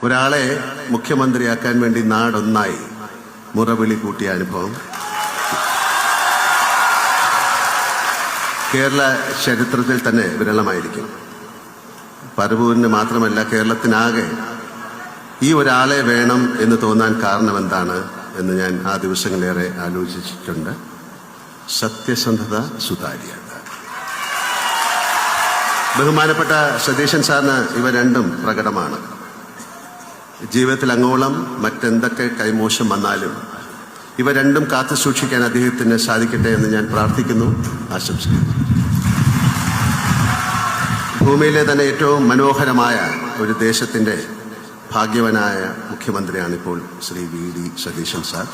ഒരാളെ മുഖ്യമന്ത്രിയാക്കാൻ വേണ്ടി നാടൊന്നായി മുറവിളി കൂട്ടിയ അനുഭവം കേരള ചരിത്രത്തിൽ തന്നെ വിരളമായിരിക്കും. പരവൂരിന് മാത്രമല്ല, കേരളത്തിനാകെ ഈ ഒരാളെ വേണം എന്ന് തോന്നാൻ കാരണം എന്താണ് എന്ന് ഞാൻ ആ ദിവസങ്ങളേറെ ആലോചിച്ചിട്ടുണ്ട്. സത്യസന്ധത, സുതാര്യത. ബഹുമാനപ്പെട്ട സതീശൻ സാറിന് ഇവ രണ്ടും പ്രകടമാണ്. ജീവിതത്തിൽ അങ്ങോളം മറ്റെന്തൊക്കെ കൈമോശം വന്നാലും ഇവ രണ്ടും കാത്തു സൂക്ഷിക്കാൻ അദ്ദേഹത്തിന് സാധിക്കട്ടെ എന്ന് ഞാൻ പ്രാർത്ഥിക്കുന്നു, ആശംസിക്കുന്നു. ഭൂമിയിലെ തന്നെ ഏറ്റവും മനോഹരമായ ഒരു ദേശത്തിന്റെ ഭാഗ്യവനായ മുഖ്യമന്ത്രിയാണിപ്പോൾ ശ്രീ വി.ഡി. സതീശൻ സാർ.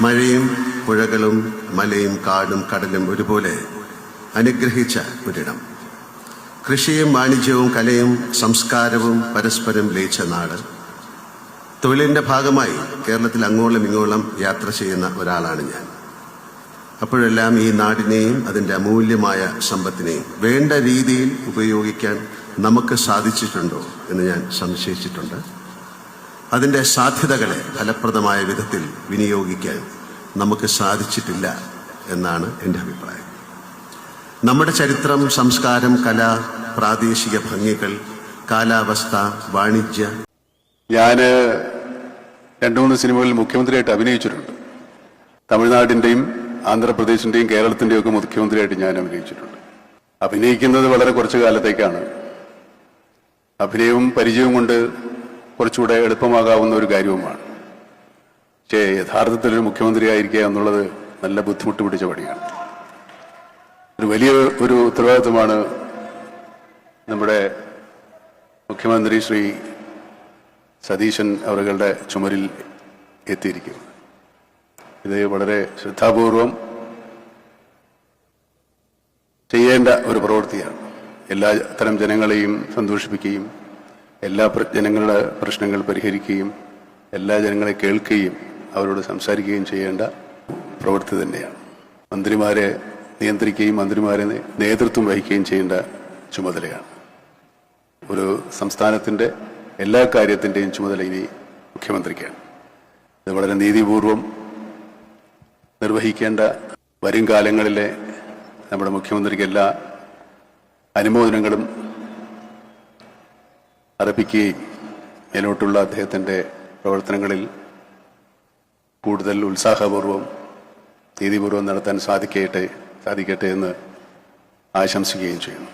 മഴയും പുഴകളും മലയും കാടും കടലും ഒരുപോലെ അനുഗ്രഹിച്ച ഒരിടം. കൃഷിയും വാണിജ്യവും കലയും സംസ്കാരവും പരസ്പരം ലയിച്ച നാട്. തൊഴിലിന്റെ ഭാഗമായി കേരളത്തിൽ അങ്ങോളം ഇങ്ങോളം യാത്ര ചെയ്യുന്ന ഒരാളാണ് ഞാൻ. അപ്പോഴെല്ലാം ഈ നാടിനെയും അതിൻ്റെ അമൂല്യമായ സമ്പത്തിനെയും വേണ്ട രീതിയിൽ ഉപയോഗിക്കാൻ നമുക്ക് സാധിച്ചിട്ടുണ്ടോ എന്ന് ഞാൻ സംശയിച്ചിട്ടുണ്ട്. അതിൻ്റെ സാധ്യതകളെ ഫലപ്രദമായ വിധത്തിൽ വിനിയോഗിക്കാൻ നമുക്ക് സാധിച്ചിട്ടില്ല എന്നാണ് എൻ്റെ അഭിപ്രായം. നമ്മുടെ ചരിത്രം, സംസ്കാരം, കല, പ്രാദേശിക ഭംഗികൾ, കാലാവസ്ഥ, വാണിജ്യ. ഞാൻ 2-3 സിനിമകളിൽ മുഖ്യമന്ത്രിയായിട്ട് അഭിനയിച്ചിട്ടുണ്ട്. തമിഴ്നാടിന്റെയും ആന്ധ്രാപ്രദേശിന്റെയും കേരളത്തിന്റെയും ഒക്കെ മുഖ്യമന്ത്രിയായിട്ട് ഞാൻ അഭിനയിച്ചിട്ടുണ്ട്. അഭിനയിക്കുന്നത് വളരെ കുറച്ചു കാലത്തേക്കാണ്. അഭിനയവും പരിചയവും കൊണ്ട് കുറച്ചുകൂടെ എളുപ്പമാകാവുന്ന ഒരു കാര്യവുമാണ്. പക്ഷേ യഥാർത്ഥത്തിൽ ഒരു മുഖ്യമന്ത്രിയായിരിക്കുക എന്നുള്ളത് നല്ല ബുദ്ധിമുട്ട് പിടിച്ച പണിയാണ്. ഒരു വലിയ ഒരു ഉത്തരവാദിത്വമാണ് നമ്മുടെ മുഖ്യമന്ത്രി ശ്രീ സതീശൻ അവരുടെ ചുമരിൽ എത്തിയിരിക്കുന്നത്. ഇത് വളരെ ശ്രദ്ധാപൂർവം ചെയ്യേണ്ട ഒരു പ്രവൃത്തിയാണ്. എല്ലാ തരം ജനങ്ങളെയും സന്തോഷിപ്പിക്കുകയും എല്ലാ ജനങ്ങളുടെ പ്രശ്നങ്ങൾ പരിഹരിക്കുകയും എല്ലാ ജനങ്ങളെ കേൾക്കുകയും അവരോട് സംസാരിക്കുകയും ചെയ്യേണ്ട പ്രവൃത്തി തന്നെയാണ്. മന്ത്രിമാരെ നിയന്ത്രിക്കുകയും മന്ത്രിമാരെ നേതൃത്വം വഹിക്കുകയും ചെയ്യേണ്ട ചുമതലയാണ്. ഒരു സംസ്ഥാനത്തിന്റെ എല്ലാ കാര്യത്തിന്റെയും ചുമതല ഇനി മുഖ്യമന്ത്രിക്കാണ്. ഇത് വളരെ നീതിപൂർവം നിർവഹിക്കേണ്ട വരും കാലങ്ങളിലെ നമ്മുടെ മുഖ്യമന്ത്രിക്ക് എല്ലാ അനുമോദനങ്ങളും അർപ്പിക്കുകയും മേലോട്ടുള്ള അദ്ദേഹത്തിന്റെ പ്രവർത്തനങ്ങളിൽ കൂടുതൽ ഉത്സാഹപൂർവം നീതിപൂർവം നടത്താൻ സാധിക്കട്ടെ എന്ന് ആശംസിക്കുകയും ചെയ്യുന്നു.